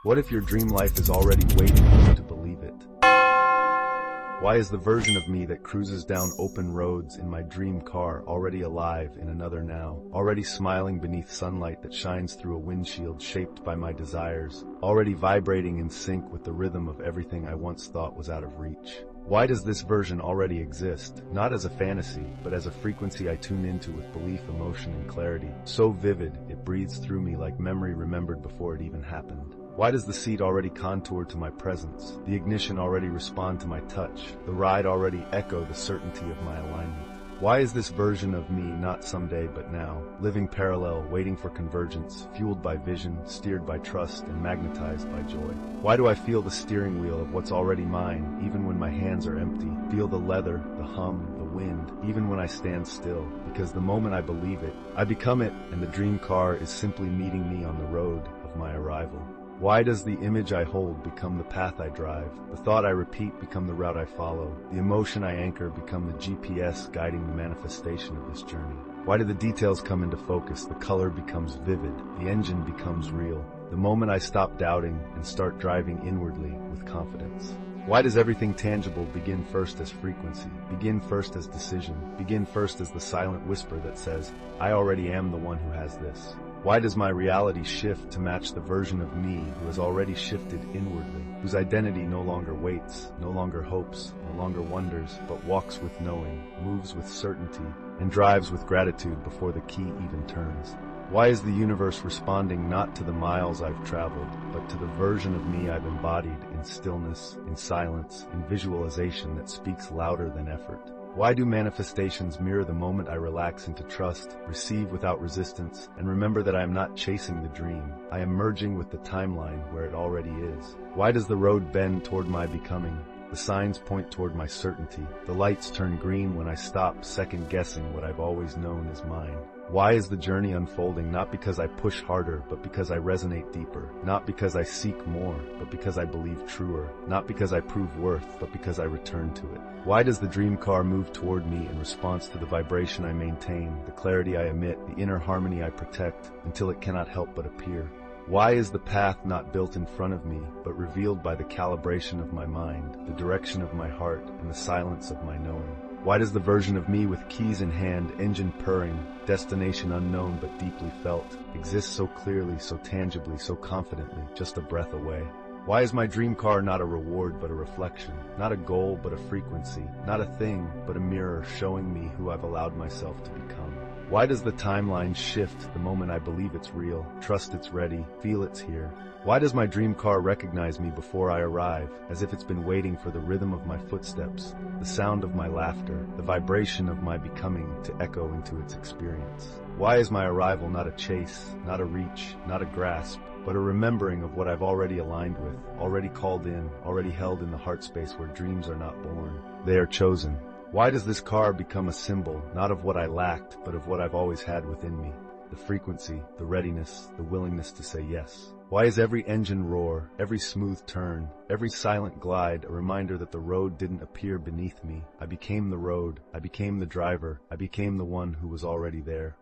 What if your dream life is already waiting for you to believe it? Why is the version of me that cruises down open roads in my dream car already alive in another now, already smiling beneath sunlight that shines through a windshield shaped by my desires, already vibrating in sync with the rhythm of everything I once thought was out of reach? Why does this version already exist, not as a fantasy, but as a frequency I tune into with belief, emotion, and clarity, so vivid it breathes through me like memory remembered before it even happened? Why does the seat already contour to my presence, the ignition already respond to my touch, the ride already echo the certainty of my alignment? Why is this version of me not someday but now, living parallel, waiting for convergence, fueled by vision, steered by trust, and magnetized by joy? Why do I feel the steering wheel of what's already mine, even when my hands are empty, feel the leather, the hum, the wind, even when I stand still? Because the moment I believe it, I become it, and the dream car is simply meeting me on the road of my arrival. Why does the image I hold become the path I drive, the thought I repeat become the route I follow, the emotion I anchor become the GPS guiding the manifestation of this journey? Why do the details come into focus, the color becomes vivid, the engine becomes real, the moment I stop doubting and start driving inwardly with confidence? Why does everything tangible begin first as frequency, begin first as decision, begin first as the silent whisper that says, I already am the one who has this? Why does my reality shift to match the version of me who has already shifted inwardly, whose identity no longer waits, no longer hopes, no longer wonders, but walks with knowing, moves with certainty, and drives with gratitude before the key even turns? Why is the universe responding not to the miles I've traveled, but to the version of me I've embodied in stillness, in silence, in visualization that speaks louder than effort? Why do manifestations mirror the moment I relax into trust, receive without resistance, and remember that I am not chasing the dream? I am merging with the timeline where it already is. Why does the road bend toward my becoming? The signs point toward my certainty. The lights turn green when I stop second-guessing what I've always known is mine. Why is the journey unfolding not because I push harder, but because I resonate deeper? Not because I seek more, but because I believe truer? Not because I prove worth, but because I return to it? Why does the dream car move toward me in response to the vibration I maintain, the clarity I emit, the inner harmony I protect, until it cannot help but appear? Why is the path not built in front of me, but revealed by the calibration of my mind, the direction of my heart, and the silence of my knowing? Why does the version of me with keys in hand, engine purring, destination unknown but deeply felt, exist so clearly, so tangibly, so confidently, just a breath away? Why is my dream car not a reward but a reflection, not a goal but a frequency, not a thing but a mirror showing me who I've allowed myself to become? Why does the timeline shift the moment I believe it's real, trust it's ready, feel it's here? Why does my dream car recognize me before I arrive, as if it's been waiting for the rhythm of my footsteps, the sound of my laughter, the vibration of my becoming to echo into its experience? Why is my arrival not a chase, not a reach, not a grasp, but a remembering of what I've already aligned with, already called in, already held in the heart space where dreams are not born? They are chosen. Why does this car become a symbol, not of what I lacked, but of what I've always had within me? The frequency, the readiness, the willingness to say yes. Why is every engine roar, every smooth turn, every silent glide a reminder that the road didn't appear beneath me? I became the road, I became the driver, I became the one who was already there.